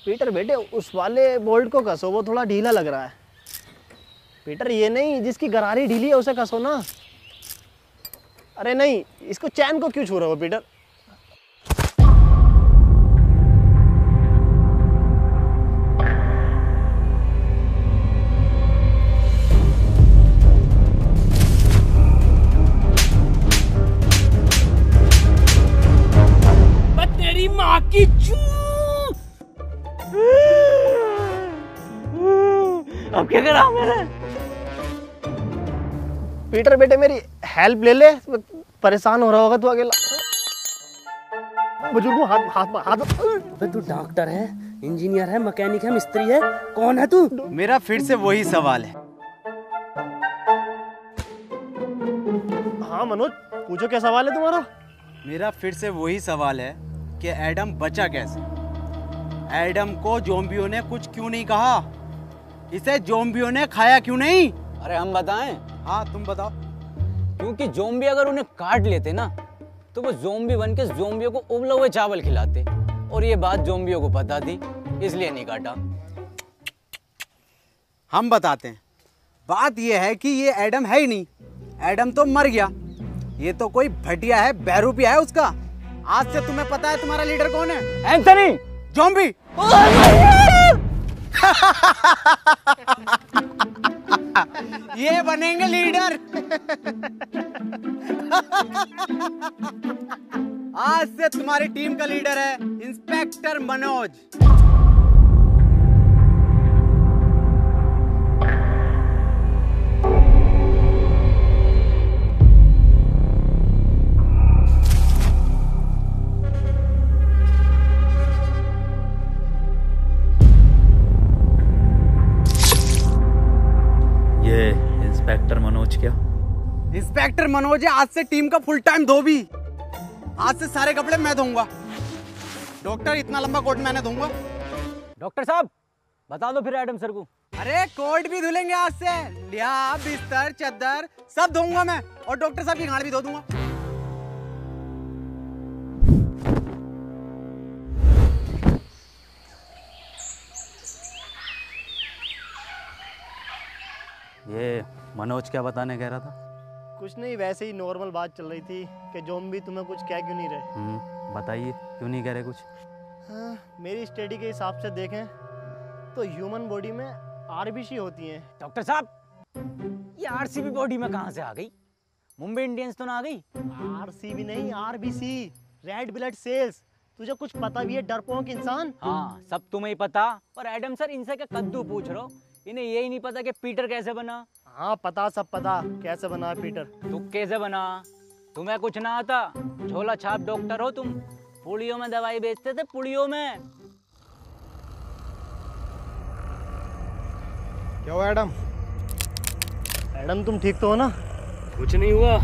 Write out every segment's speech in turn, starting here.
Peter बेटे उस वाले बोल्ट को कसो, वो थोड़ा ढीला लग रहा है। पीटर ये नहीं, जिसकी गरारी ढीली है उसे कसो ना। अरे नहीं, इसको चैन को क्यों छू रहे हो पीटर? तेरी माँ की चू। अब क्या करा मैंने? पीटर बेटे मेरी हेल्प ले ले, परेशान हो रहा होगा तू अकेला। बुजुर्ग हाथ। तू डॉक्टर है, इंजीनियर है, मैकेनिक है, मिस्त्री है, कौन है तू? मेरा फिर से वही सवाल है। हाँ मनोज, पूछो क्या सवाल है तुम्हारा? मेरा फिर से वही सवाल है कि एडम बचा कैसे? एडम को ज़ॉम्बियों ने कुछ क्यों नहीं कहा? इसे ज़ॉम्बियों ने खाया क्यों नहीं? अरे हम बताएं? हाँ तुम बताओ। क्योंकि ज़ॉम्बी अगर उन्हें काट लेते ना तो वो ज़ॉम्बी बन के ज़ॉम्बियों को उबले हुए चावल खिलाते, और ये बात ज़ॉम्बियों को पता थी, इसलिए नहीं काटा। हम बताते हैं। बात ये है कि ये एडम है ही नहीं। एडम तो मर गया। ये तो कोई भटिया है, बहरूपिया है उसका। आज से तुम्हें पता है तुम्हारा लीडर कौन है? Anthony zombie. ये बनेंगे लीडर। आज से तुम्हारी टीम का लीडर है इंस्पेक्टर मनोज। ये इंस्पेक्टर मनोज क्या? इंस्पेक्टर मनोज है आज से टीम का फुल टाइम धोबी। आज से सारे कपड़े मैं धोऊंगा। डॉक्टर इतना लंबा कोट मैंने धोऊंगा। डॉक्टर साहब बता दो फिर एडम सर को। अरे कोट भी धुलेंगे आज से। लिया बिस्तर चादर सब धोऊंगा मैं, और डॉक्टर साहब की गाड़ भी धो दूंगा। ये मनोज क्या बताने कह रहा था? कुछ नहीं, वैसे ही नॉर्मल बात चल रही थी कि ज़ॉम्बी तुम्हें कुछ कह क्यों नहीं रहे। बताइए क्यों नहीं कह रहे कुछ? हाँ, मेरी स्टडी के हिसाब से देखें तो ह्यूमन बॉडी में आरबीसी होती हैं। डॉक्टर साहब ये आरसीबी बॉडी में कहाँ से आ गई? मुंबई इंडियंस तो ना आ गई? आरसीबी नहीं, आरबीसी, रेड ब्लड सेल्स। तुझे कुछ पता भी है डरपोक इंसान? हाँ सब तुम्हें ही पता, पर एडम सर इनसे क्या कद्दू पूछ रहे हो? इन्हें यही नहीं पता कि पीटर कैसे बना? हाँ पता, सब पता कैसे बना है पीटर। तू कैसे बना? तुम्हें कुछ ना आता? झोला छाप डॉक्टर हो तुम। पुड़ियों में दवाई बेचते थे, पुड़ियों में। क्या हुआ एडम? एडम तुम ठीक तो हो ना? कुछ नहीं हुआ,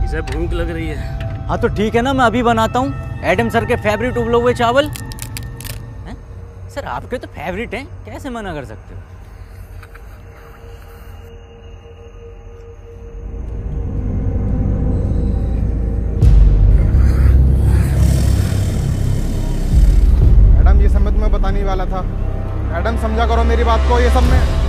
इसे भूख लग रही है। हाँ तो ठीक है ना, मैं अभी बनाता हूँ एडम सर के फेवरेट उबले हुए चावल। हैं? सर आपके तो फेवरेट हैं, कैसे मना कर सकते हो? एडम ये सब मैं तुम्हें बताने वाला था। एडम समझा करो मेरी बात को। ये सब में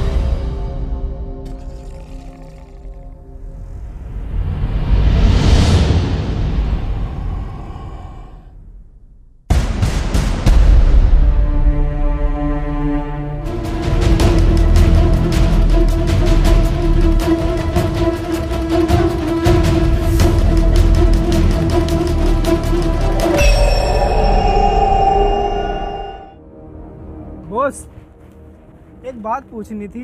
बॉस एक बात पूछनी थी।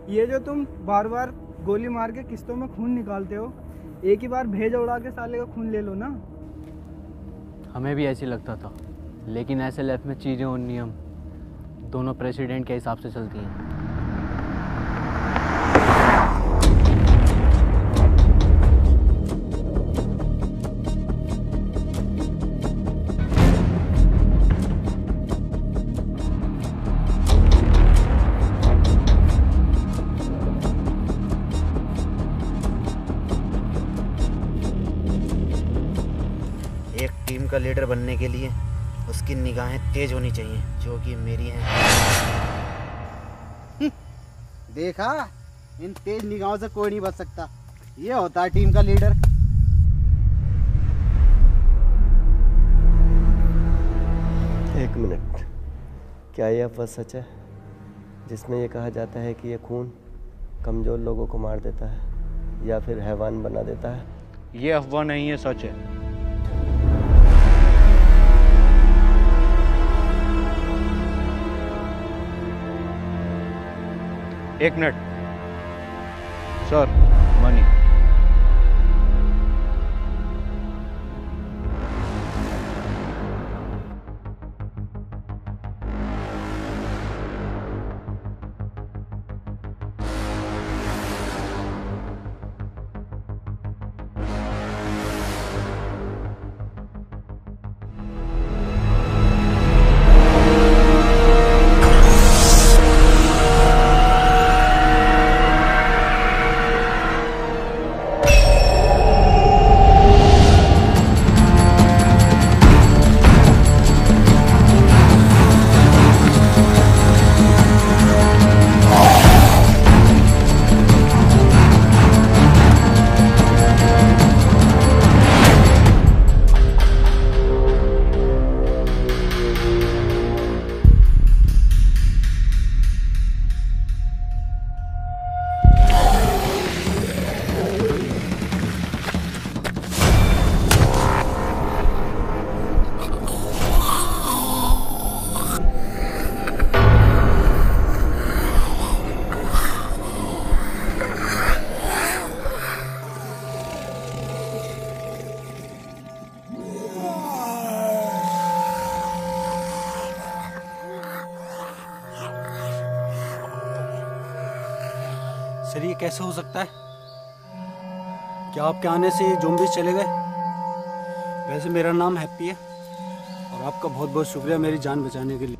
ये जो तुम बार बार गोली मार के किस्तों में खून निकालते हो, एक ही बार भेजा उड़ा के साले का खून ले लो ना। हमें भी ऐसे लगता था, लेकिन ऐसे लाइफ में चीज़ें और नियम दोनों प्रेसिडेंट के हिसाब से चलती हैं। एक टीम का लीडर बनने के लिए उसकी निगाहें तेज होनी चाहिए, जो कि मेरी हैं। देखा, इन तेज निगाहों से कोई नहीं बच सकता। ये होता है टीम का लीडर। एक मिनट, क्या यह अफवाह सच है जिसमें यह कहा जाता है कि यह खून कमज़ोर लोगों को मार देता है या फिर हैवान बना देता है? ये अफवाह नहीं है, सच है। एक मिनट सर, मनी। सर ये कैसे हो सकता है? क्या आपके आने से ये ज़ॉम्बीज़ चले गए? वैसे मेरा नाम हैप्पी है और आपका बहुत बहुत शुक्रिया मेरी जान बचाने के लिए।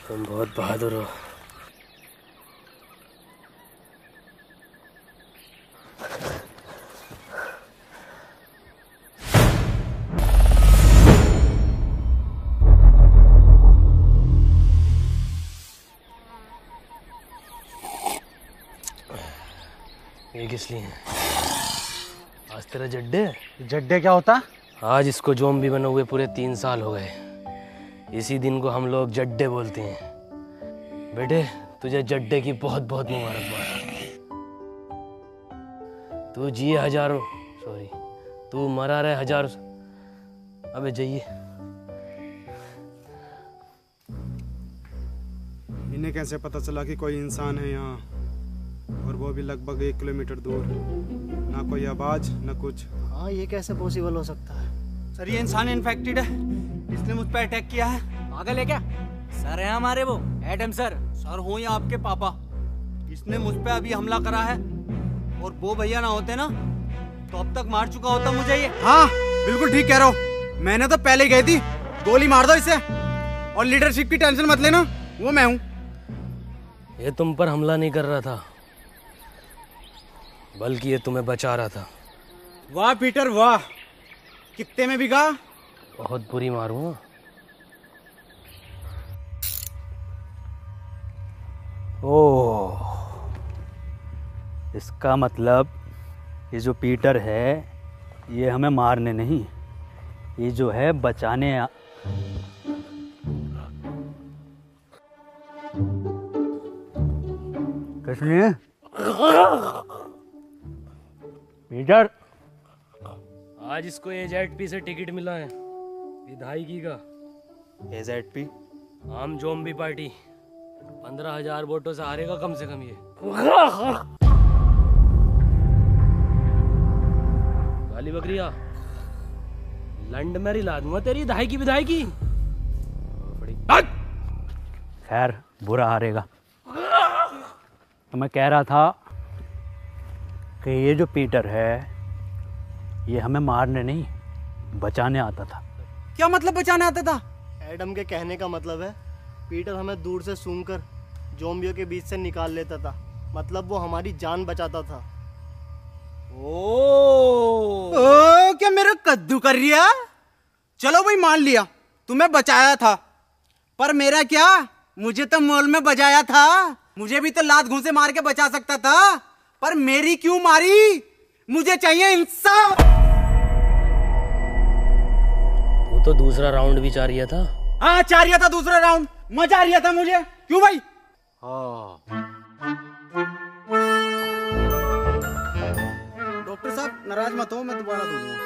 तुम बहुत बहादुर हो। ये किस लिए? आज तेरा जड्डे? जड्डे क्या होता? आज इसको ज़ॉम्बी बने हुए पूरे 3 साल हो गए। इसी दिन को हम लोग जड्डे बोलते हैं। बेटे तुझे जड्डे की बहुत बहुत मुबारकबाद। तू जिए हजारों, सॉरी तू मरा रहे हजारों। अबे जाइए। इन्हें कैसे पता चला कि कोई इंसान है यहाँ, और वो भी लगभग 1 किलोमीटर दूर? ना कोई आवाज ना कुछ। हाँ ये कैसे पॉसिबल हो सकता है? सर ये इंसान इन्फेक्टेड है, इसने मुझ पर अटैक किया है। पागल है क्या? सर है हमारे वो एडम सर। सर हो या आपके पापा, इसने मुझ पे अभी हमला करा है, और वो भैया ना होते ना तो अब तक मार चुका होता मुझे ये। हाँ बिल्कुल ठीक कह रहा हूँ, मैंने तो पहले ही गई थी। गोली मार दो इसे, और लीडरशिप की टेंशन मत लेना, वो मैं हूँ। ये तुम पर हमला नहीं कर रहा था, बल्कि ये तुम्हें बचा रहा था। वाह पीटर वाह, कितने में बिका? बहुत बुरी मारूंगा। ओह, इसका मतलब ये जो पीटर है ये हमें मारने नहीं, ये जो है बचाने। किसने? पीटर, आज इसको AZP से टिकट मिला है विधायकी का। AZP? आम ज़ॉम्बी पार्टी। 15,000 वोटों से हारेगा कम से कम ये। गाली बकरिया, लंड में रिला दूंगा तेरी विधायकी। खैर बुरा हारेगा। तो मैं कह रहा था कि ये जो पीटर है ये हमें मारने नहीं बचाने आता था। क्या मतलब बचाने आता था? एडम के कहने का मतलब है पीटर हमें दूर से सूंघकर ज़ॉम्बियों के बीच से निकाल लेता था, मतलब वो हमारी जान बचाता था। ओ क्या मेरा कद्दू कर रिया? चलो भाई मान लिया तुम्हें बचाया था, पर मेरा क्या, मुझे तो मॉल में बजाया था। मुझे भी तो लात घूंसे मार के बचा सकता था, पर मेरी क्यों मारी? मुझे चाहिए इंसाफ। तू तो दूसरा राउंड भी चाह रहा था। हाँ चाह रहा था दूसरा राउंड, मजा आ रहा था मुझे। क्यों भाई? डॉक्टर साहब नाराज मत हो, मैं दोबारा दे दूंगा।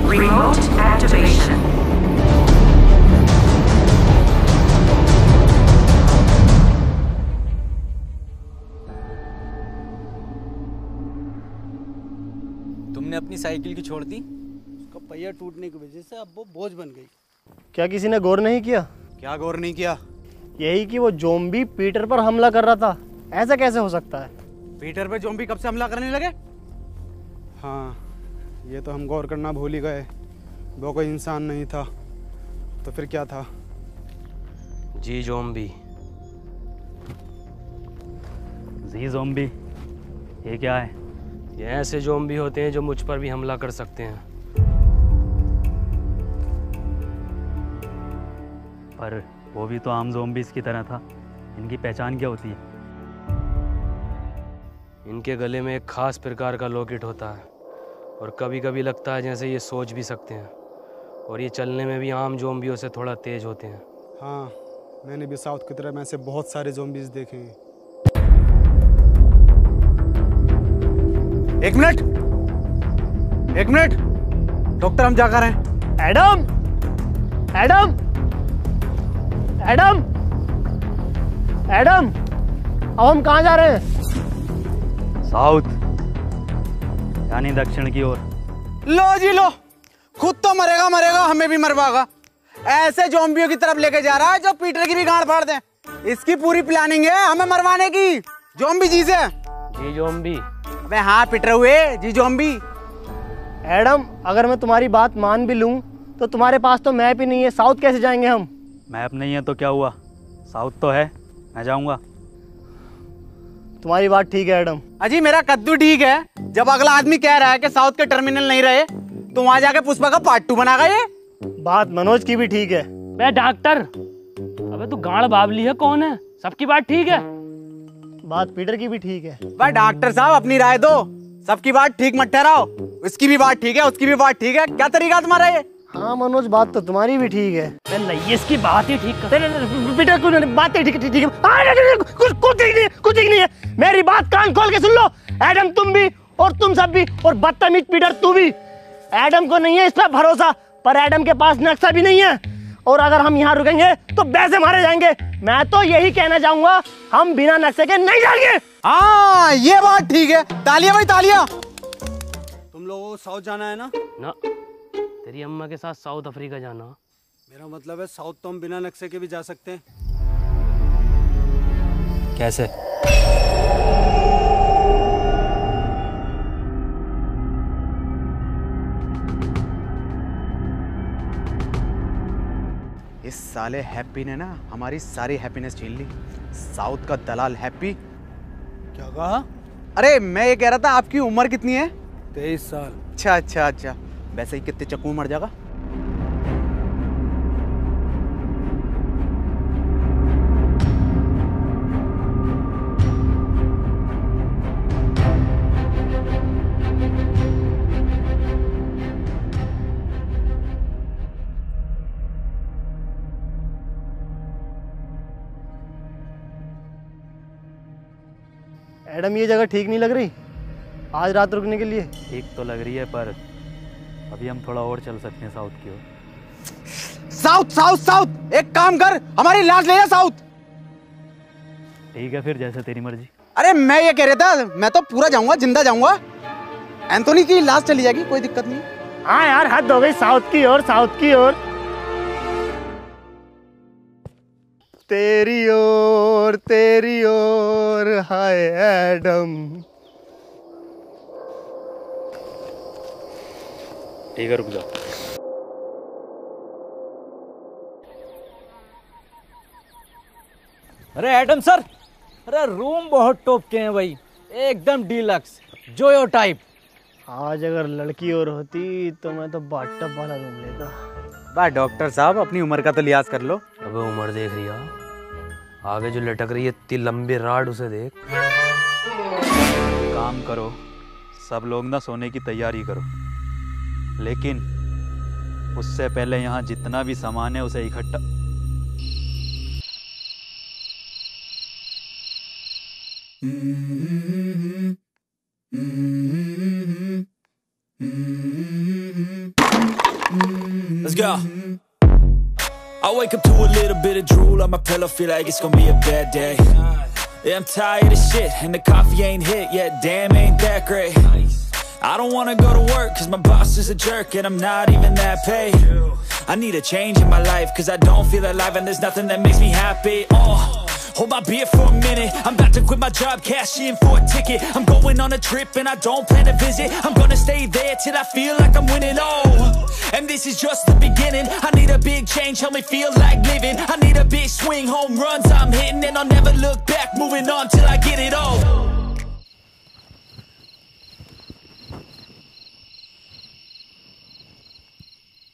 Remote activation. तुमने अपनी साइकिल की छोड़ दी? उसका पहिया टूटने की वजह से अब वो बोझ बन गई। क्या किसी ने गौर नहीं किया? क्या गौर नहीं किया? यही कि वो ज़ॉम्बी पीटर पर हमला कर रहा था। ऐसा कैसे हो सकता है? पीटर पे ज़ॉम्बी कब से हमला करने लगे? हाँ ये तो हम गौर करना भूल ही गए, वो कोई इंसान नहीं था तो फिर क्या था? जी ज़ॉम्बी। जी ज़ॉम्बी ये क्या है? ये ऐसे ज़ॉम्बी होते हैं जो मुझ पर भी हमला कर सकते हैं। पर वो भी तो आम ज़ॉम्बीज़ की तरह था, इनकी पहचान क्या होती है? इनके गले में एक खास प्रकार का लॉकेट होता है, और कभी कभी लगता है जैसे ये सोच भी सकते हैं, और ये चलने में भी आम ज़ॉम्बियों से थोड़ा तेज होते हैं। हाँ मैंने भी साउथ की तरफ में ऐसे बहुत सारे ज़ॉम्बीज़ देखे हैं। एक मिनट डॉक्टर, हम जा कर रहे हैं। एडम, एडम, एडम, एडम, अब हम कहाँ जा रहे हैं? साउथ यानी दक्षिण की ओर। लो जी लो, खुद तो मरेगा मरेगा, हमें भी मरवाएगा। ऐसे ज़ॉम्बियों की तरफ लेके जा रहा है जो पीटर की भी गांड फाड़ दे। इसकी पूरी प्लानिंग है हमें मरवाने की। ज़ॉम्बी जी से। जी ज़ॉम्बी। अबे हाँ पीटर हुए जी ज़ॉम्बी। एडम, अगर मैं तुम्हारी बात मान भी लूं तो तुम्हारे पास तो मैप ही नहीं है, साउथ कैसे जाएंगे हम? मैप नहीं है तो क्या हुआ, साउथ तो है, मैं जाऊंगा। तुम्हारी बात ठीक है एडम। अजी मेरा कद्दू ठीक है। जब अगला आदमी कह रहा है कि साउथ के टर्मिनल नहीं रहे तो वहां जाके पुष्पा का पार्ट 2 बनागा ये। बात मनोज की भी ठीक है। बे डॉक्टर, अबे तू गाड़ बाबली है कौन है? सबकी बात ठीक है। बात पीटर की भी ठीक है। भाई डॉक्टर साहब अपनी राय दो, सबकी बात ठीक मत ठहराओ। उसकी भी बात ठीक है, उसकी भी बात ठीक है, क्या तरीका तुम्हारा ये? हाँ मनोज, बात तो तुम्हारी भी ठीक है। नहीं इसकी बात ही ठीक कर। पीटर कुछ बात ठीक है, ठीक है। कुछ ठीक नहीं है। मेरी बात कान खोल के सुन लो। एडम तुम भी और तुम सब भी, और बदतमीज पीटर तू भी। एडम को नहीं है इस पर भरोसा, पर एडम के पास नक्शा भी नहीं है, और अगर हम यहाँ रुकेंगे तो वैसे मारे जाएंगे। मैं तो यही कहना चाहूंगा, हम बिना नक्शे के नहीं जाएंगे। हाँ ये बात ठीक है। तालियां भाई तालियां। तुम लोगों को साउथ जाना है ना? ना, तेरी अम्मा के साथ साउथ अफ्रीका जाना। मेरा मतलब है साउथ तो हम बिना नक्शे के भी जा सकते हैं। कैसे? इस साले हैप्पी ने ना हमारी सारी हैप्पीनेस छीन ली। साउथ का दलाल हैप्पी। क्या कहा? अरे मैं ये कह रहा था आपकी उम्र कितनी है? 23 साल। अच्छा अच्छा अच्छा, वैसे ही कितने चक्कू मर जाएगा? एडम, ये जगह ठीक नहीं लग रही आज रात रुकने के लिए। ठीक तो लग रही है, पर अभी हम थोड़ा और चल सकते हैं साउथ की ओर। साउथ साउथ साउथ, एक काम कर, हमारी लाश ले जा साउथ। ठीक है फिर, जैसे तेरी मर्जी। अरे मैं ये कह रहा था, मैं तो पूरा जाऊंगा, जिंदा जाऊंगा। एंथोनी की लाश चली जाएगी, कोई दिक्कत नहीं। हाँ यार, हद हो गई, साउथ की ओर, साउथ की ओर। तेरी ओर हाय एडम। ठीक है, रुक जाओ। अरे एडम सर, अरे रूम बहुत टॉप के हैं भाई, एकदम डीलक्स जोयो टाइप। आज अगर लड़की और होती तो मैं तो बाथटब वाला रूम लेता। बा डॉक्टर साहब, अपनी उम्र का तो लिहाज कर लो। अबे उम्र देख रही है, आगे जो लटक रही है इतनी लंबी राड, उसे देख। काम करो, सब लोग ना सोने की तैयारी करो, लेकिन उससे पहले यहाँ जितना भी सामान है उसे इकट्ठा। Let's go. I wake up to a little bit of drool on my pillow, feel like it's gonna be a bad day. Yeah, I'm tired of shit, and the coffee ain't hit yet, damn ain't that great. I don't wanna go to work, cause my boss is a jerk, and I'm not even that paid. I need a change in my life, cause I don't feel alive, and there's nothing that makes me happy. Hold my beer for a minute, I'm about to quit my job, cash in for a ticket. I'm going on a trip and I don't plan to visit. I'm gonna stay there till I feel like I'm winning, and this is just the beginning. I need a big change, help me feel like living. I need a big swing, home runs I'm hitting, and I'll never look back, moving on till I get it all.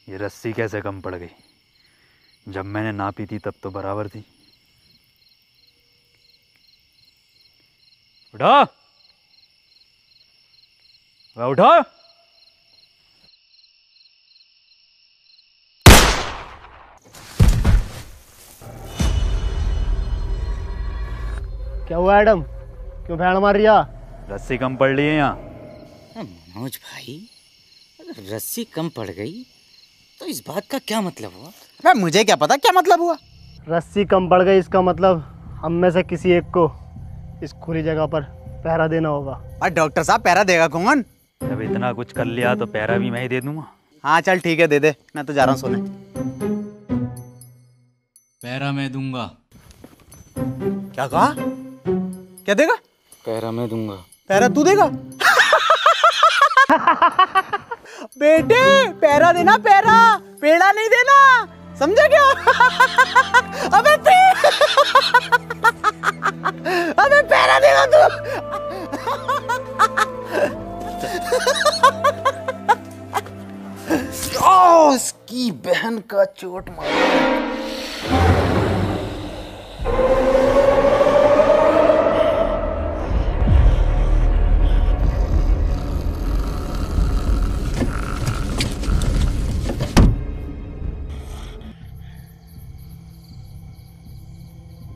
ये रस्सी कैसे कम पड़ गई? जब मैंने नापी थी तब तो बराबर थी। उठो, उठो। क्या हुआ एडम, क्यों भैड़ मार रही है? रस्सी कम पड़ रही है यहाँ। मनोज भाई, अगर रस्सी कम पड़ गई तो इस बात का क्या मतलब हुआ? मैं मुझे क्या पता क्या मतलब हुआ। रस्सी कम पड़ गई, इसका मतलब हम में से किसी एक को इस खुली जगह पर पहरा देना होगा। और डॉक्टर साहब पहरा देगा कौन? जब इतना कुछ कर लिया तो पैरा भी मैं ही दे दूंगा। हाँ चल ठीक है, दे दे, मैं तो जा रहा हूँ सोने। पैरा मैं दूंगा। क्या कहा? क्या देगा? पैरा मैं दूंगा। पैरा तू देगा? बेटे पैरा देना, पैरा, पेड़ा नहीं देना, समझा क्या? अबे अबे पैरा देगा तू। ओ इसकी बहन का चोट मारा।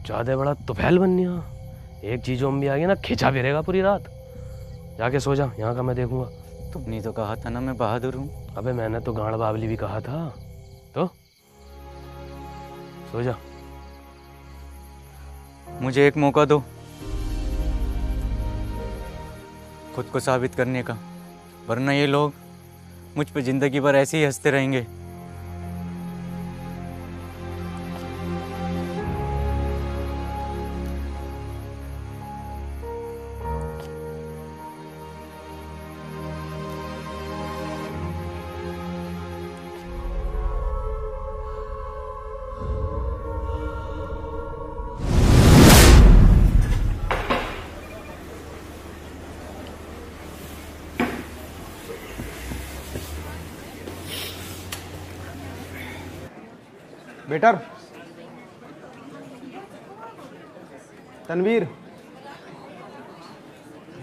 ज्यादा बड़ा तुफैल बननिया। एक चीज जोम्बी आ गई ना, खिंचा फिरेगा पूरी रात। जाके सो जा, यहाँ का मैं देखूंगा। तुमने तो कहा था ना मैं बहादुर हूँ। अबे मैंने तो गांड बावली भी कहा था। तो सो जा। मुझे एक मौका दो खुद को साबित करने का, वरना ये लोग मुझ पे जिंदगी भर ऐसे ही हंसते रहेंगे। Better, Tanveer,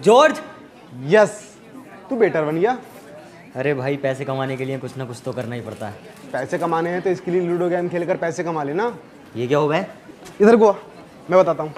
George. यस, तू बेटर बन गया। अरे भाई पैसे कमाने के लिए कुछ ना कुछ तो करना ही पड़ता है। पैसे कमाने हैं तो इसके लिए लूडो गेम खेलकर पैसे कमा लेना। ये क्या हो गया? इधर को आ, मैं बताता हूँ।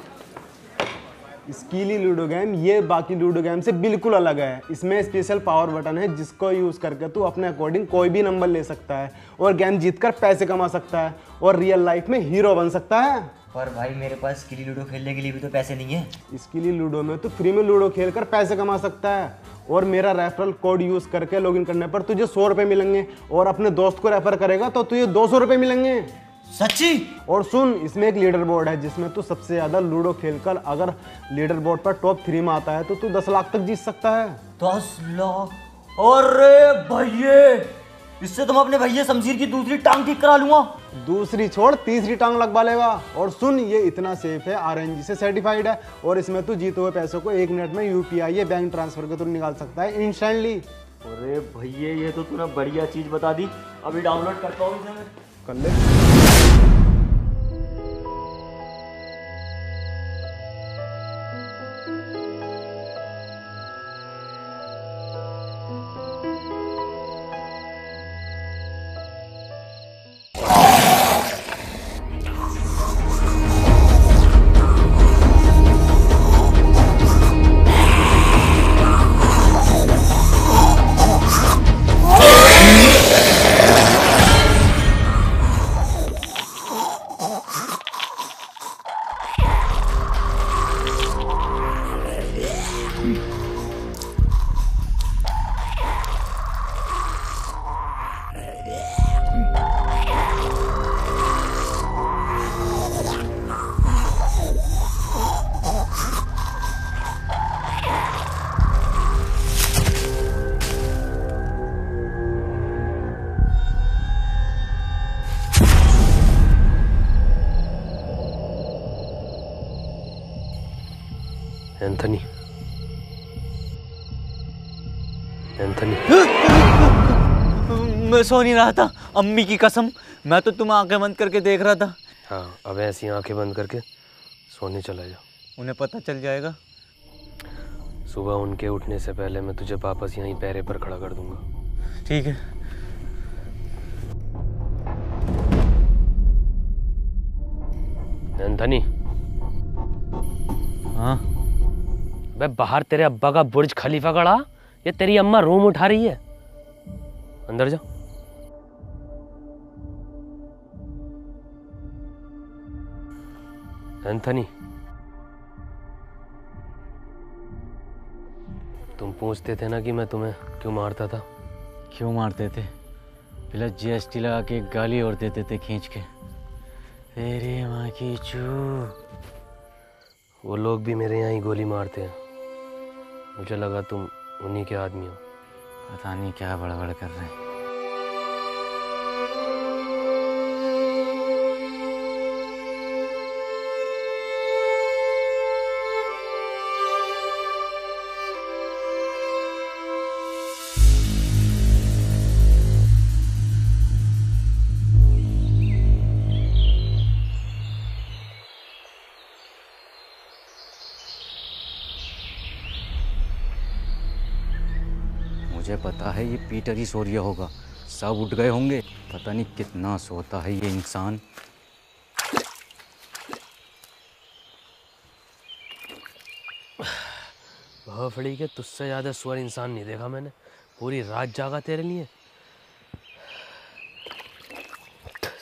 स्कीली लूडो गेम ये बाकी लूडो गेम से बिल्कुल अलग है। इसमें स्पेशल पावर बटन है जिसको यूज़ करके तू अपने अकॉर्डिंग कोई भी नंबर ले सकता है और गेम जीतकर पैसे कमा सकता है और रियल लाइफ में हीरो बन सकता है। पर भाई मेरे पास स्कीली लूडो खेलने के लिए भी तो पैसे नहीं है। स्कीली लूडो में तो फ्री में लूडो खेलकर पैसे कमा सकता है और मेरा रेफरल कोड यूज़ करके लॉगिन करने पर तुझे 100 रुपये मिलेंगे और अपने दोस्त को रेफर करेगा तो तुझे 200 रुपये मिलेंगे। सच्ची? और सुन, इसमें एक लीडर बोर्ड है जिसमें तू सबसे ज्यादा लूडो खेलकर अगर लीडर बोर्ड पर टॉप 3 में आता है तो तू 10 लाख तक जीत सकता है। 10 लाख? अरे भैये, इससे तो मैं अपने भैया शमशीर की दूसरी टांग ठीक करा लूंगा। दूसरी छोड़, तीसरी टांग लगवा लेगा। और सुन, ये इतना सेफ है, RNG से सर्टिफाइड है और इसमें तू जीते हुए पैसों को 1 मिनट में UPI या बैंक ट्रांसफर के थ्रू निकाल सकता है इंस्टेंटली। अरे भैया ये तो तूने बढ़िया चीज बता दी। अभी डाउनलोड करता हूँ इसे मैं। कर ले। एंथनी, एंथनी, मैं सो नहीं रहा था, अम्मी की कसम। मैं तो तुम्हें आंखें बंद करके देख रहा था। हाँ, अब ऐसी आंखें बंद करके सोने चला जा। उन्हें पता चल जाएगा। सुबह उनके उठने से पहले मैं तुझे वापस यहीं पैरे पर खड़ा कर दूंगा। ठीक है। एंथनी। हाँ? बे बाहर तेरे अब्बा का बुर्ज खलीफा खड़ा, ये तेरी अम्मा रूम उठा रही है। अंदर जा। एंथनी, तुम पूछते थे ना कि मैं तुम्हें क्यों मारता था। क्यों मारते थे? प्लस GST लगा के एक गाली और देते थे खींच के, तेरी माँ की चू। वो लोग भी मेरे यहाँ ही गोली मारते हैं। मुझे लगा तुम उन्हीं के आदमी हो। पता नहीं क्या बड़बड़ कर रहे हैं। मुझे पता है ये पीटर ही सो रहा होगा, सब उठ गए होंगे। पता नहीं कितना सोता है ये इंसान। भोफड़ी के तुझसे ज़्यादा सुअर इंसान नहीं देखा मैंने। पूरी रात जागा तेरे लिए।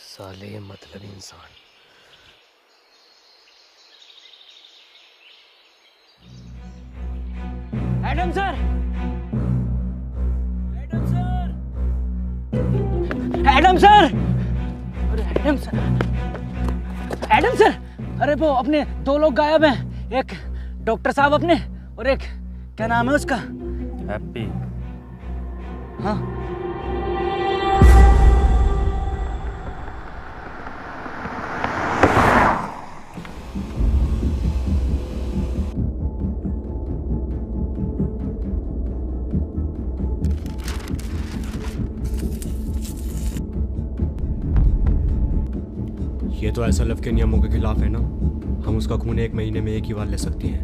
साले ये मतलबी इंसान। एडम सर, एडम सर, अरे एडम सर, एडम सर, अरे वो अपने 2 लोग गायब हैं। एक डॉक्टर साहब अपने, और एक क्या नाम है उसका? हैप्पी। हाँ, ये तो SLF के नियमों के खिलाफ है ना। हम उसका खून 1 महीने में एक ही बार ले सकते हैं।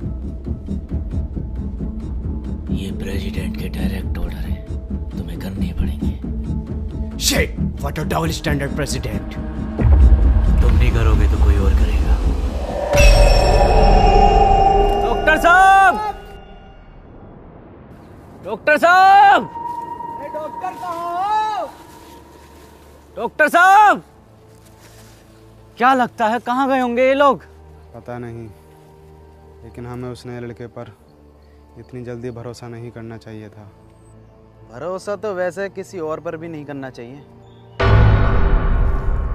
ये प्रेसिडेंट के डायरेक्ट ऑर्डर है, तुम्हें करने ही पड़ेंगे। Shit, what a double standard president. तुम नहीं करोगे तो कोई और करेगा। डॉक्टर साहब, डॉक्टर साहब, डॉक्टर कहाँ हो? डॉक्टर साहब, क्या लगता है कहाँ गए होंगे ये लोग? पता नहीं, लेकिन हमें उस नए लड़के पर इतनी जल्दी भरोसा नहीं करना चाहिए था। भरोसा तो वैसे किसी और पर भी नहीं करना चाहिए।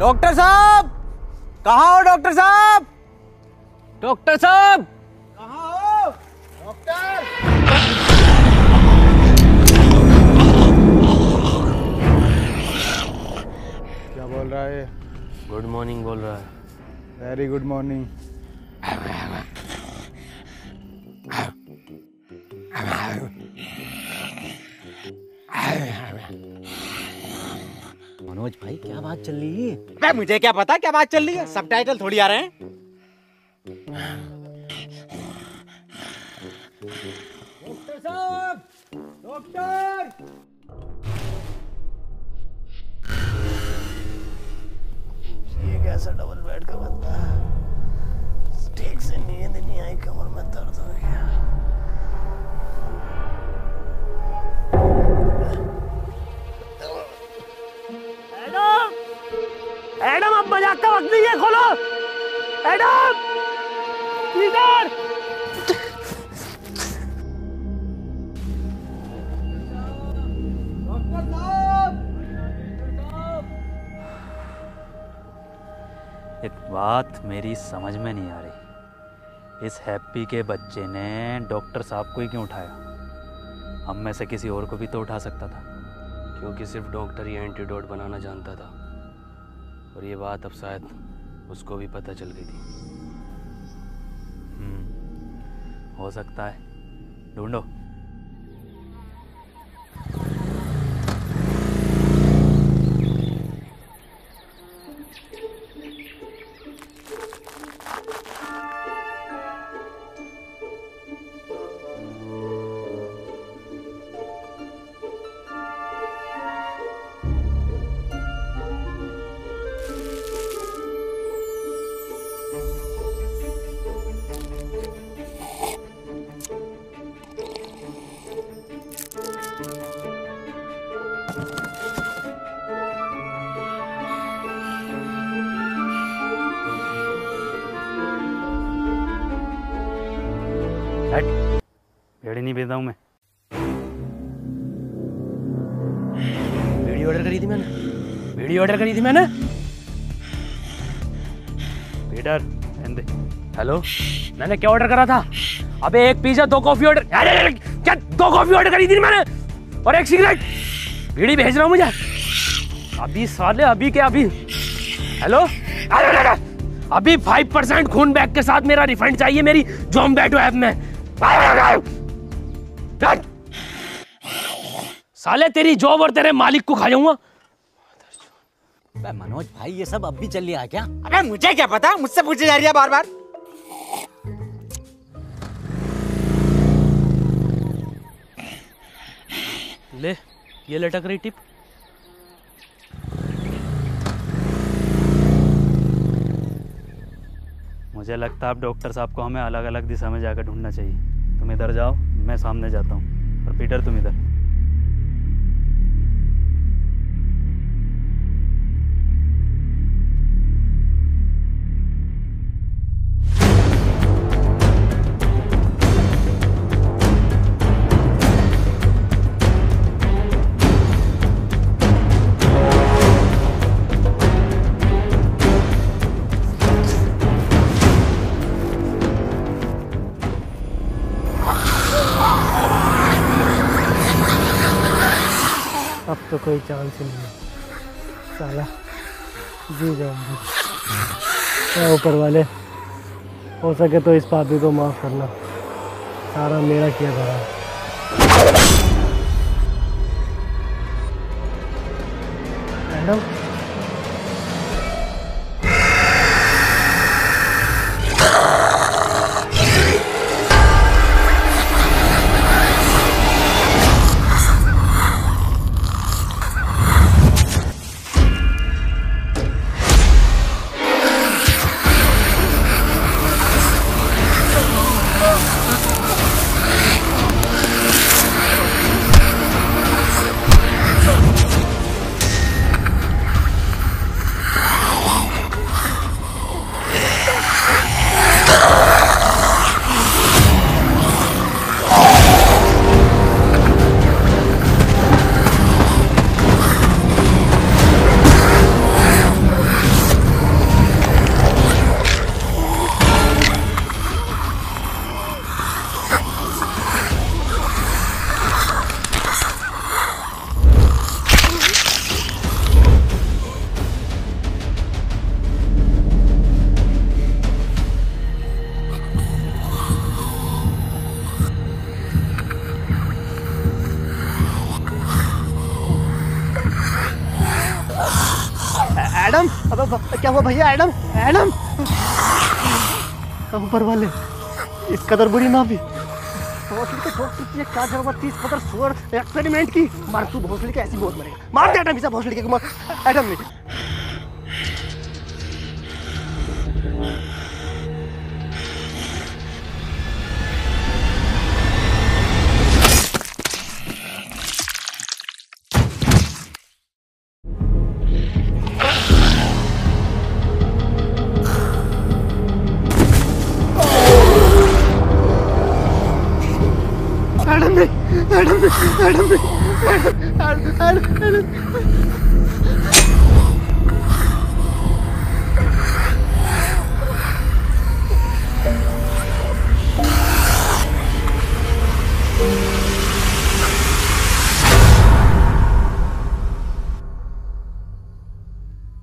डॉक्टर साहब, कहाँ हो डॉक्टर साहब? डॉक्टर साहब, कहाँ हो? डॉक्टर! क्या बोल रहा है? गुड मॉर्निंग बोल रहा है। Very good morning. मनोज भाई, क्या बात चल रही है? मैं मुझे क्या पता क्या बात चल रही है, सबटाइटल थोड़ी आ रहे हैं। डॉक्टर साहब, डॉक्टर! ये कैसा डबल बेड का बंदा है? ठीक से नींद नहीं आई, कमर में दर्द हो गया। एडम, एडम अब मजाक का वक्त नहीं है, खोलो। एडम, इधर। एक बात मेरी समझ में नहीं आ रही, इस हैप्पी के बच्चे ने डॉक्टर साहब को ही क्यों उठाया? हम में से किसी और को भी तो उठा सकता था। क्योंकि सिर्फ डॉक्टर ही एंटीडोट बनाना जानता था, और ये बात अब शायद उसको भी पता चल गई थी। हो सकता है, ढूंढो। भेड़ नहीं भेजता हूँ मैं। ऑर्डर करी थी मैंने, बीड़ी ऑर्डर करी थी मैंने। पीटर दे। हेलो, मैंने क्या ऑर्डर करा था? अबे एक पिज्जा, 2 कॉफी ऑर्डर। अरे क्या 2 कॉफी ऑर्डर करी थी मैंने और 1 सिगरेट। बीड़ी भेज रहा हूँ मुझे अभी साले, अभी क्या अभी। हेलो, अभी 5% खून बैग के साथ मेरा रिफंड चाहिए मेरी ज़ोमैटो ऐप में। साले तेरी जॉब और तेरे मालिक को खा जाऊंगा। मनोज भाई ये सब अब भी चल रहा है क्या? अबे मुझे क्या पता, मुझसे पूछे जा रही है बार बार। ले, ये लटक रही टिप। मुझे लगता है अब डॉक्टर साहब को हमें अलग अलग दिशा में जाकर ढूंढना चाहिए। तुम इधर जाओ, मैं सामने जाता हूँ, और पीटर तुम इधर। अब तो कोई चांस ही नहीं है, साला जी जाऊंगी। ऊपर वाले, हो सके तो इस पापी को माफ करना, सारा मेरा किया धरा। मैडम, एडम, अब क्या हुआ भैया? एडम, एडम, ऊपर वाले इस कदर बुरी ना भी भोसड़ी के ठोक कितने क्या जरूरत थी इस कदर सुअर एक्सपेरिमेंट की। मार तू भोसड़ी के, ऐसी बहुत मरेगा। मार दे एडम, इसे भोसड़ी के मार। एडम ने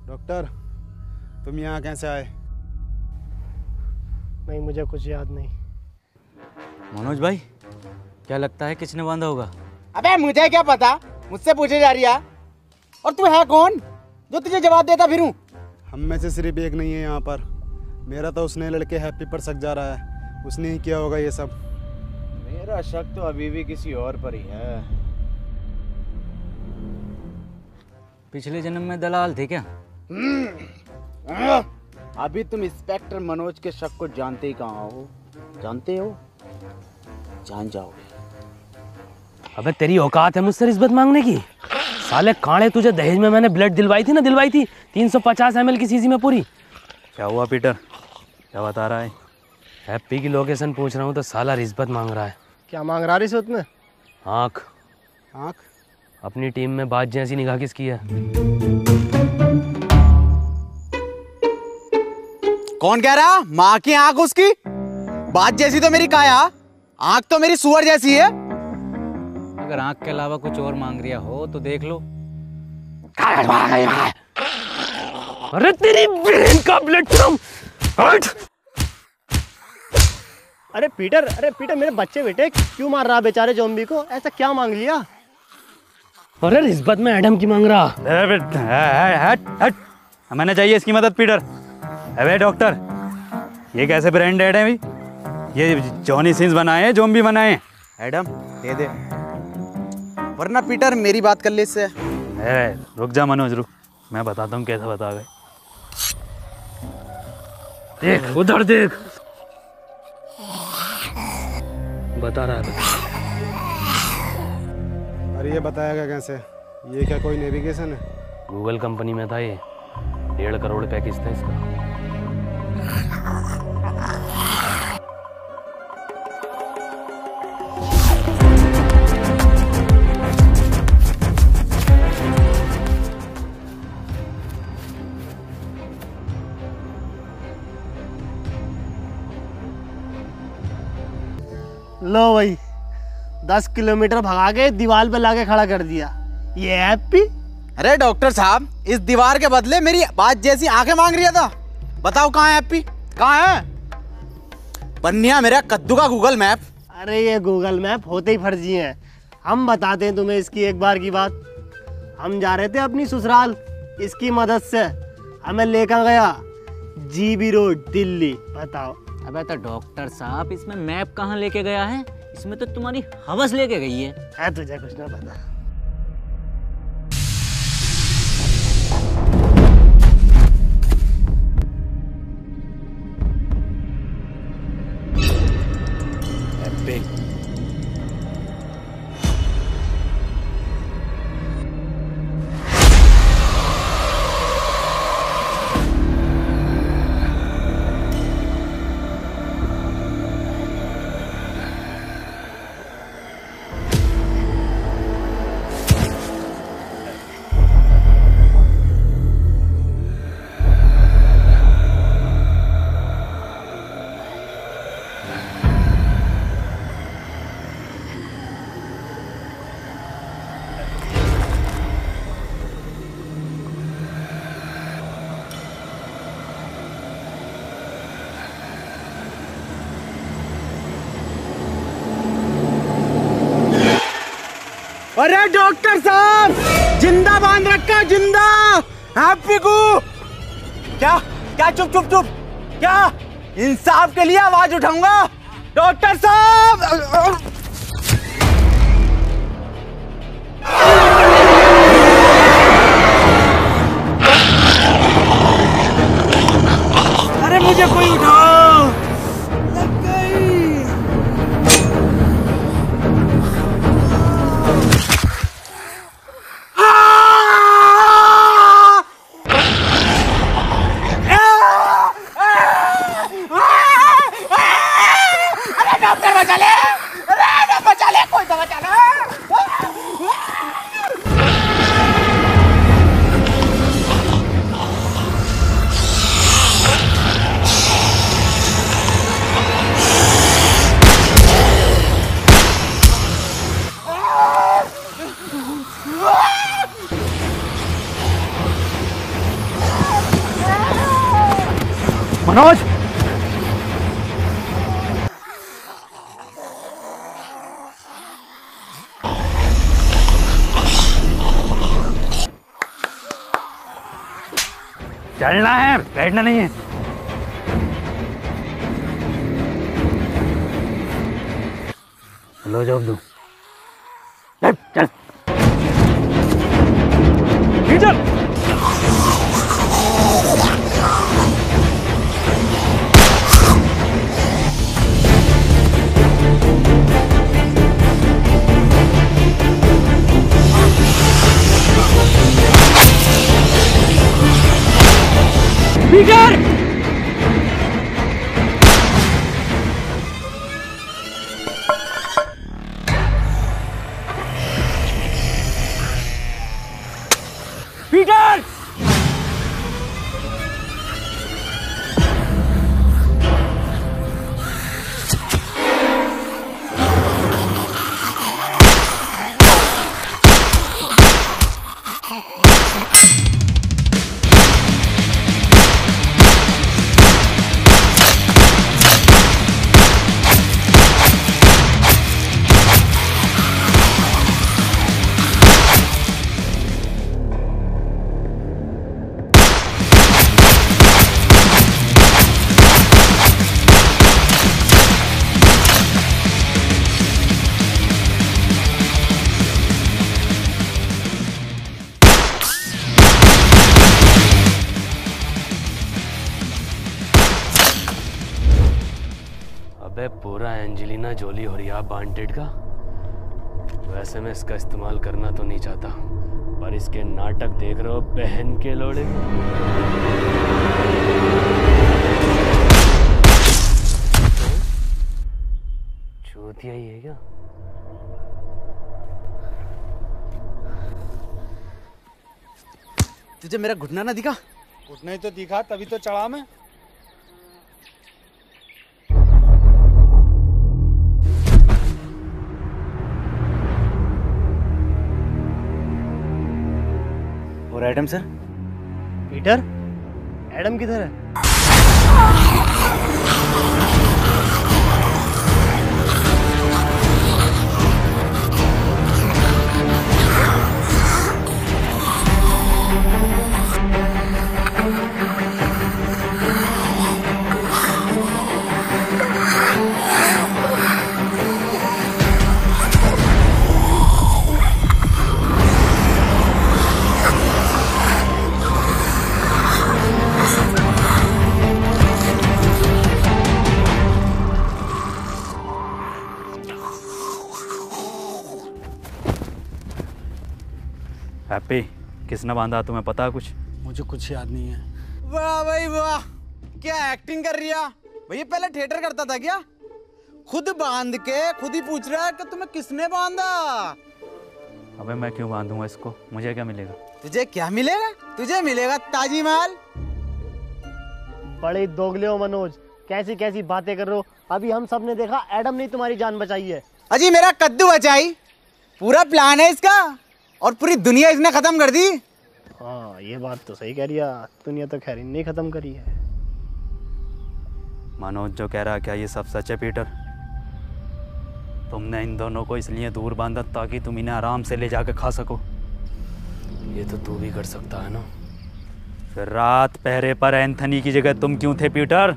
डॉक्टर, तुम यहाँ कैसे आए? नहीं, मुझे कुछ याद नहीं। मनोज भाई, क्या लगता है किसने बांधा होगा? अबे मुझे क्या पता, मुझसे पूछे जा रही है। और तू है कौन जो तुझे जवाब देता फिरूं? हम में से सिर्फ एक नहीं है यहाँ पर। मेरा तो उसने लड़के हैप्पी पर शक जा रहा है, उसने ही किया होगा ये सब। मेरा शक तो अभी भी किसी और पर ही है। पिछले जन्म में दलाल थे क्या? अभी तुम इंस्पेक्टर मनोज के शक को जानते ही कहाँ हो? जानते हो, जान जाओगे। अबे तेरी औकात है मुझसे रिश्वत मांगने की? साले कांडे, तुझे दहेज में मैंने ब्लड दिलवाई थी ना, दिलवाई थी 350 ml की शीशी में पूरी। क्या हुआ पीटर, क्या बता रहा है? हैप्पी की लोकेशन पूछ रहा हूँ तो साला रिश्वत मांग रहा है। क्या मांग रहा रिश्वत में? आँख। आँख? अपनी टीम में बात जैसी निगाह किसकी है? कौन कह रहा? माँ की आंख उसकी, बात जैसी तो मेरी काया, आंख तो मेरी सुअर जैसी है। अगर आंख के अलावा कुछ और मांग रिया हो तो देख लो। अरे तेरी बहन का प्लेटफॉर्म हट। अरे पीटर मेरे बच्चे बेटे क्यों मार रहा बेचारे ज़ॉम्बी को? ऐसा क्या मांग लिया? अरे रिश्वत में एडम की मांग रहा। हट। हमें चाहिए इसकी मदद पीटर। अबे डॉक्टर, ये कैसे ब्रांडेड है भाई? ये जॉनी सिंस बनाए हैं, ज़ॉम्बी बनाए हैं। एडम दे दे, वरना पीटर मेरी बात कर ले इससे। रुक जा मनोज, रुक, मैं बताता हूँ कैसे बता गए। देख उधर देख, बता रहा है। अरे ये बताएगा कैसे? ये क्या कोई नेविगेशन है? गूगल कंपनी में था ये, 1.5 करोड़ पैकेज था इसका। लो भाई, 10 किलोमीटर भगा के दीवार पे लाके खड़ा कर दिया। ये हैप्पी? अरे डॉक्टर साहब, इस दीवार के बदले मेरी बात जैसी आंखें मांग रहा था। बताओ कहाँ है हैप्पी, कहाँ है? पन्निया मेरा कद्दू का गूगल मैप। अरे ये गूगल मैप होते ही फर्जी हैं। हम बताते हैं तुम्हें इसकी एक बार की बात। हम जा रहे थे अपनी ससुराल, इसकी मदद से हमें लेकर गया जीबी रोड दिल्ली। बताओ। अबे तो डॉक्टर साहब, इसमें मैप कहाँ लेके गया है? इसमें तो तुम्हारी हवस लेके गई है। तुझे कुछ ना पता। अरे डॉक्टर साहब, जिंदा बांध रखा, जिंदा हैप्पी को। क्या क्या? चुप चुप चुप। क्या? इंसाफ के लिए आवाज उठाऊंगा डॉक्टर साहब। अरे मुझे कोई उठाओ। लग गई। मनोज, चलना है, बैठना नहीं है। लो जॉब दो। चल चल। पीटर! पूरा एंजेलिना जोली और या वांटेड का। वैसे मैं इसका इस्तेमाल करना तो नहीं चाहता, पर इसके नाटक देख रहे हो बहन के लोड़े। चूतिया ही है क्या? तुझे मेरा घुटना ना दिखा? घुटना ही तो दिखा, तभी तो चढ़ा मैं। और एडम सर? पीटर, एडम किधर है? हैप्पी, किसने बांधा तुम्हें पता है कुछ? मुझे कुछ याद नहीं है। वाह भाई वाह, क्या एक्टिंग कर रिया भैया। पहले थिएटर करता था क्या? खुद बांध के खुद ही पूछ रहा है कि तुम्हें किसने बांधा। अबे मैं क्यों बांधूंगा इसको, मुझे क्या मिलेगा? तुझे क्या मिलेगा? तुझे मिलेगा ताजमहल। बड़े दोगले हो मनोज, कैसी कैसी बातें कर रहे हो। अभी हम सब ने देखा एडम ने तुम्हारी जान बचाई है। अजी मेरा कद्दू बचाई, पूरा प्लान है इसका, और पूरी दुनिया इसने खत्म कर दी। हाँ ये बात तो सही कह रही है, दुनिया तो खैर नहीं खत्म करी है। मनोज जो कह रहा है क्या ये सब सच है पीटर? तुमने इन दोनों को इसलिए दूर बांधा ताकि तुम इन्हें आराम से ले जाकर खा सको। ये तो तू भी कर सकता है ना। फिर रात पहरे पर एंथनी की जगह तुम क्यों थे पीटर?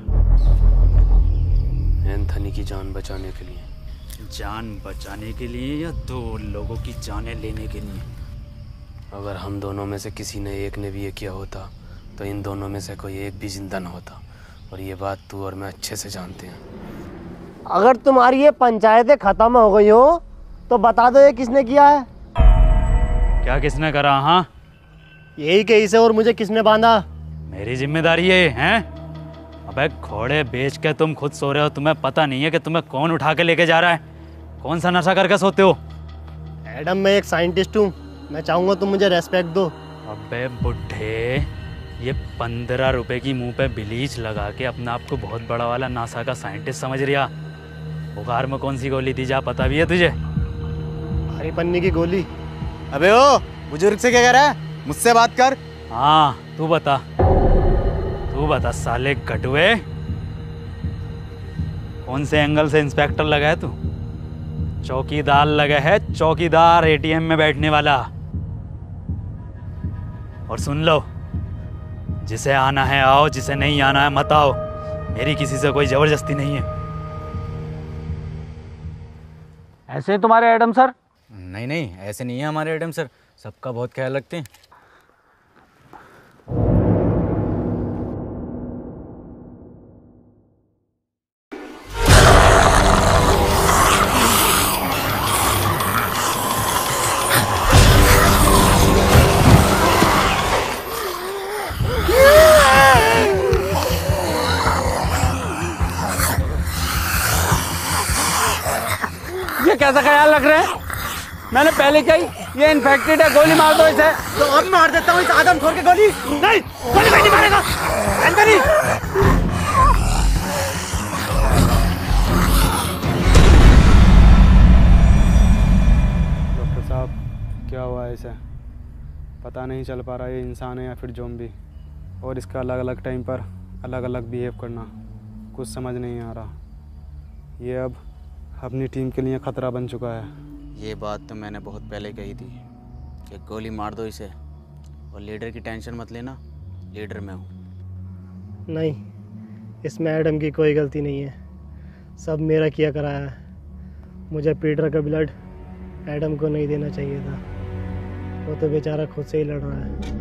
एंथनी की जान बचाने के लिए। जान बचाने के लिए या दो लोगों की जानें लेने के लिए? अगर हम दोनों में से किसी ने एक ने भी ये किया होता तो इन दोनों में से कोई एक भी जिंदा न होता, और ये बात तू और मैं अच्छे से जानते हैं। अगर तुम्हारी ये पंचायतें खत्म हो गई हो तो बता दो ये किसने किया है। क्या किसने करा? हाँ यही के इसे और मुझे किसने बांधा? मेरी जिम्मेदारी है, हैं? अबे घोड़े बेच के तुम खुद सो रहे हो, तुम्हें पता नहीं है कि तुम्हें कौन उठा के लेके जा रहा है? कौन सा नशा करके सोते हो? एडम मैं एक साइंटिस्ट हूँ, मैं चाहूँगा तुम मुझे रेस्पेक्ट दो। अबे बुढ़े, ये 15 रुपए की मुंह पे ब्लीच लगा के अपने आप को बहुत बड़ा वाला नासा का साइंटिस्ट समझ रिया। बुखार में कौन सी गोली दी जा पता भी है तुझे? हरी पन्नी की गोली। अबे ओ बुजुर्ग से क्या कह रहा है? मुझसे बात कर। हाँ तू बता साले गटुए, कौन से एंगल से इंस्पेक्टर लगा है तू? चौकीदार लगा है, चौकीदार एटीएम में बैठने वाला। और सुन लो, जिसे आना है आओ, जिसे नहीं आना है मत आओ। मेरी किसी से कोई जबरदस्ती नहीं है। ऐसे ही तुम्हारे एडम सर? नहीं नहीं, ऐसे नहीं है हमारे एडम सर, सबका बहुत ख्याल रखते हैं। ये कैसा ख्याल रख रहे हैं? मैंने पहले कही ये इन्फेक्टेड है, गोली मार दो इसे। तो अब मार देता हूँ इस आदमखोर के गोली। नहीं, गोली नहीं मारेगा एंथनी। डॉक्टर साहब क्या हुआ है इसे? पता नहीं चल पा रहा ये इंसान है या फिर ज़ॉम्बी, और इसका अलग अलग टाइम पर अलग अलग बिहेव करना कुछ समझ नहीं आ रहा। ये अब अपनी टीम के लिए ख़तरा बन चुका है। ये बात तो मैंने बहुत पहले कही थी कि गोली मार दो इसे, और लीडर की टेंशन मत लेना, लीडर मैं हूँ। नहीं, इसमें एडम की कोई गलती नहीं है, सब मेरा किया कराया है। मुझे पीटर का ब्लड एडम को नहीं देना चाहिए था, वो तो बेचारा खुद से ही लड़ रहा है।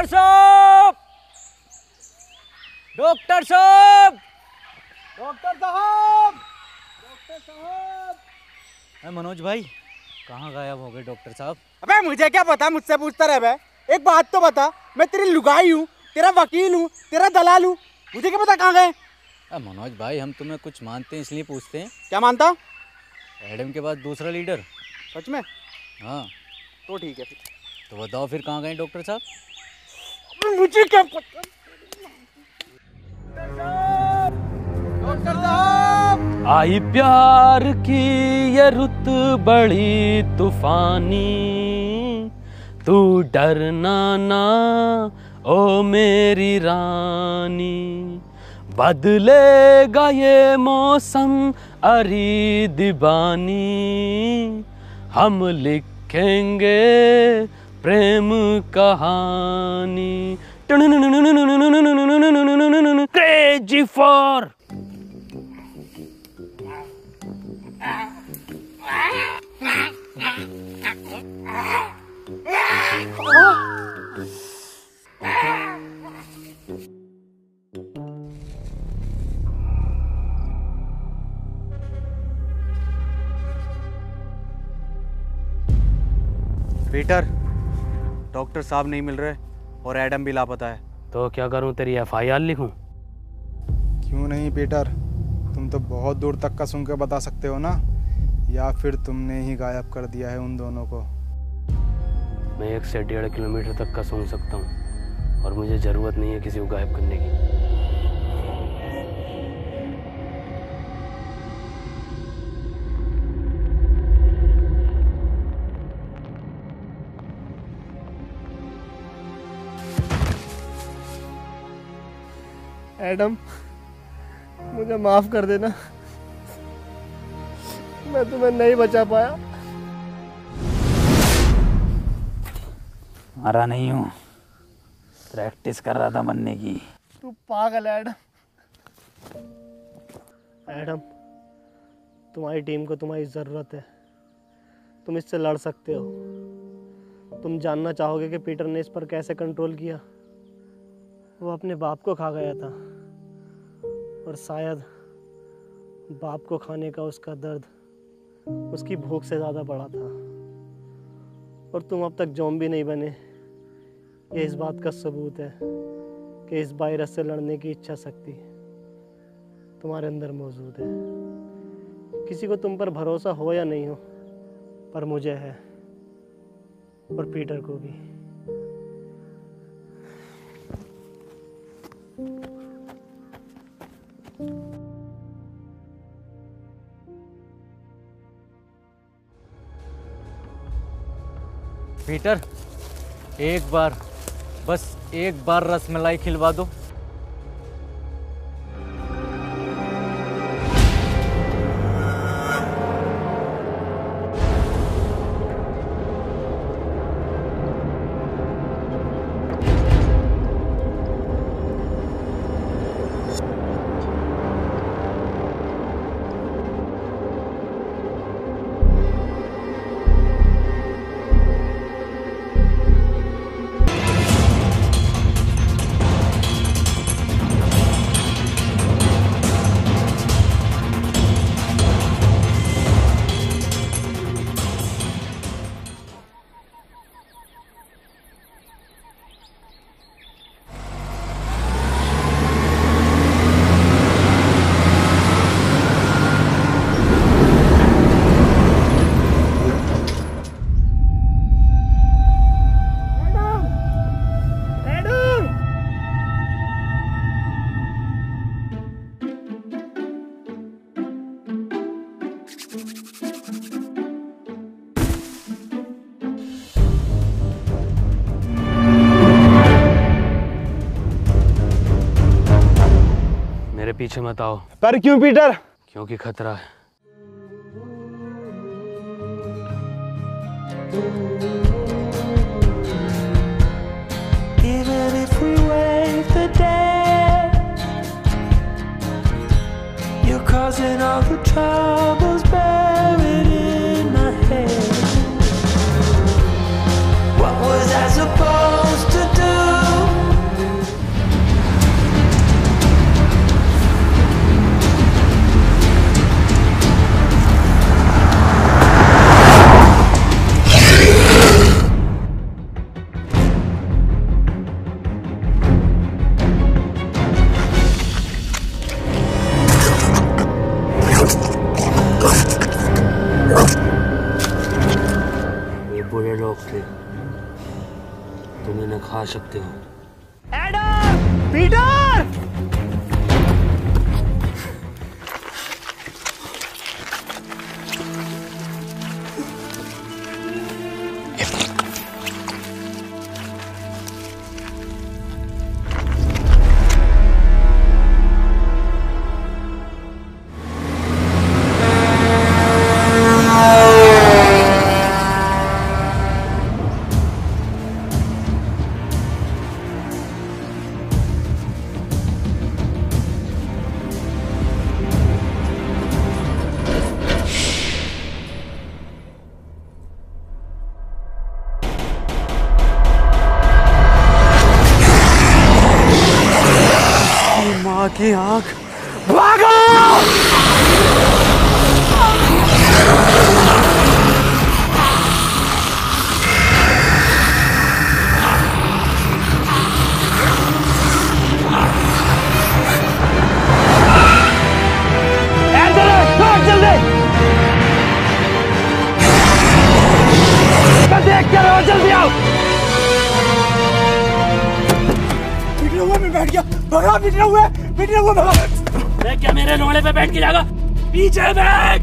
डॉक्टर साहब, डॉक्टर साहब, डॉक्टर साहब, डॉक्टर साहब। मनोज भाई कहाँ गायब हो गए डॉक्टर साहब? अबे मुझे क्या पता, मुझसे पूछता रहे बे। एक बात तो बता, मैं तेरी लुगाई हूँ, तेरा वकील हूँ, तेरा दलाल हूँ, मुझे क्या पता कहाँ गए? मनोज भाई हम तुम्हें कुछ मानते हैं इसलिए पूछते हैं। क्या मानता? एडम के बाद दूसरा लीडर। सच में? हाँ तो ठीक है फिर। तो बताओ फिर कहाँ गए डॉक्टर साहब? मुझे क्या पता। डॉक्टर साहब, आई प्यार की ये रुत बड़ी तूफानी, तू डरना ना ओ मेरी रानी, बदलेगा ये मौसम अरी दीवानी, हम लिखेंगे प्रेम कहानी, क्रेजी फॉर। पीटर, डॉक्टर साहब नहीं मिल रहे और एडम भी लापता है। तो क्या करूं, तेरी FIR लिखूं? क्यों नहीं पीटर, तुम तो बहुत दूर तक का सुन के बता सकते हो ना, या फिर तुमने ही गायब कर दिया है उन दोनों को? मैं 1 से 1.5 किलोमीटर तक का सुन सकता हूँ और मुझे ज़रूरत नहीं है किसी को गायब करने की। एडम, मुझे माफ कर देना, मैं तुम्हें नहीं बचा पाया। मरा नहीं हूँ, प्रैक्टिस कर रहा था मरने की। तू पागल है एडम। एडम, तुम्हारी टीम को तुम्हारी ज़रूरत है, तुम इससे लड़ सकते हो। तुम जानना चाहोगे कि पीटर ने इस पर कैसे कंट्रोल किया। वो अपने बाप को खा गया था और शायद बाप को खाने का उसका दर्द उसकी भूख से ज़्यादा बड़ा था। और तुम अब तक ज़ॉम्बी नहीं बने, ये इस बात का सबूत है कि इस वायरस से लड़ने की इच्छा शक्ति तुम्हारे अंदर मौजूद है। किसी को तुम पर भरोसा हो या नहीं हो, पर मुझे है, और पीटर को भी। पीटर, एक बार, बस एक बार रसमलाई खिलवा दो। मेरे पीछे मत आओ। पर क्यों पीटर? क्योंकि खतरा है। Even if we wave the dead, you're causing all the troubles buried in my head. What was I supposed to do? खा सकते हो। एडम! पीटर! माँ की आँख। भागो! देख क्या रहो, जल्दी आओ। पिटने हुए मैं बैठ गया, भगा पिटने हुए भगा। मैं क्या मेरे रोड़े पे बैठ के जाएगा? पीछे बैठ।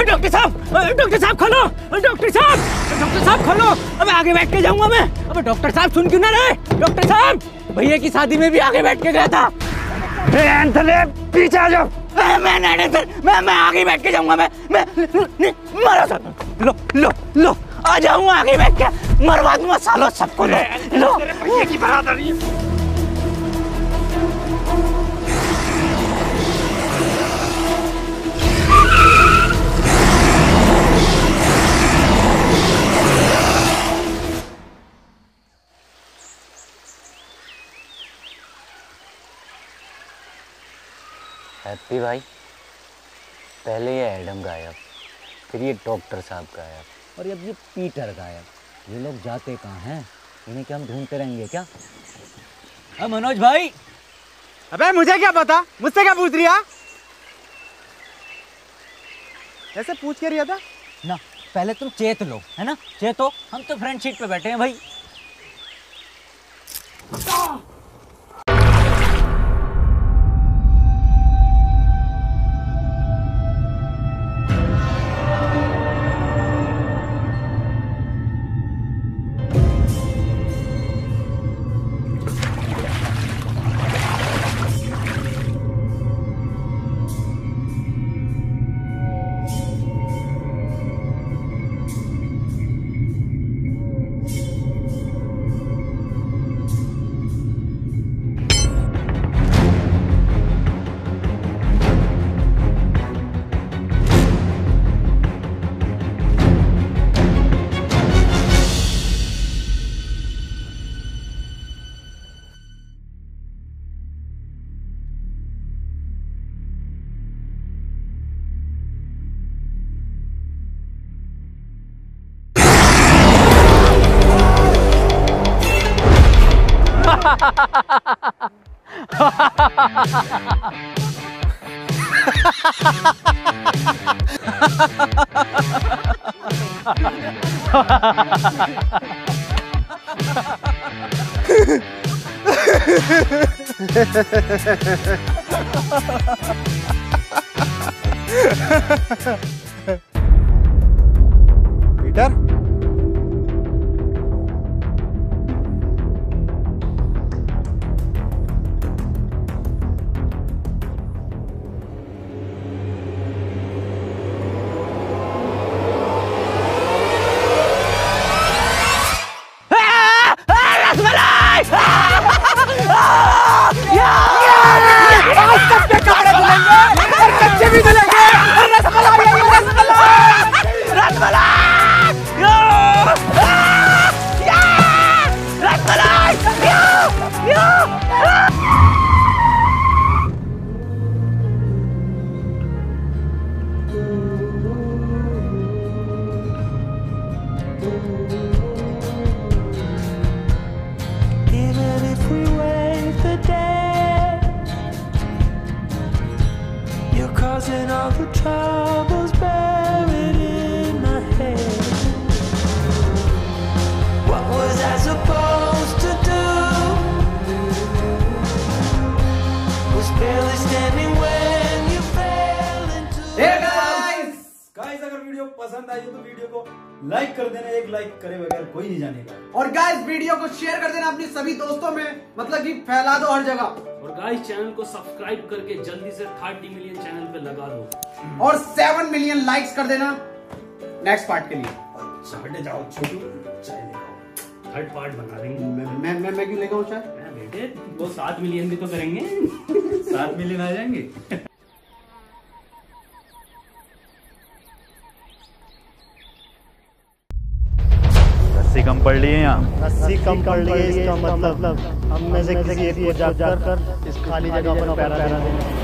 डॉक्टर साहब खोलो, डॉक्टर साहब खोलो। अबे आगे बैठ के जाऊंगा मैं। अबे डॉक्टर साहब सुन क्यों ना रहे? डॉक्टर साहब भैया की शादी में भी आगे बैठ के गया था। पीछे आ जाओ। मैं आगे बैठ के जाऊंगा। मैं मारो सर। लो आ जाऊंगा आगे बैठ के, मरवा दूंगा सालों सबको। लो भैया की बरादरी। हैप्पी भाई, पहले ये एडम गायब, फिर ये डॉक्टर साहब गायब, और अब ये पीटर गायब। ये लोग जाते कहाँ हैं? इन्हें क्या हम ढूंढते रहेंगे क्या? मनोज भाई। अबे मुझे क्या पता, मुझसे क्या पूछ रही है? ऐसे पूछ के रहा था ना। पहले तुम चेत लो, है ना? चेतो, हम तो फ्रंट सीट पे बैठे हैं भाई। Peter, causing all the troubles buried in like कर देना, एक लाइक करे बगैर कोई नहीं जानेगा। और गाइस वीडियो को शेयर कर देना अपने सभी दोस्तों में, मतलब कि फैला दो हर जगह। और गाइस चैनल को सब्सक्राइब करके जल्दी से 30 मिलियन चैनल पे लगा दो और 7 मिलियन लाइक्स कर देना नेक्स्ट पार्ट के लिए। हटे जाओ छोटू, चाय लेकर थर्ड पार्ट बना देंगे। मैं क्यों लेकर चाय? बेटे वो 7 मिलियन भी तो करेंगे। 7 मिलियन आ जाएंगे। रस्सी कम पड़ रही है यहाँ। रस्सी कम पड़ रही है इसका मतलब हम में से किसी एक को जाकर इस खाली जगह पर पैरा देना।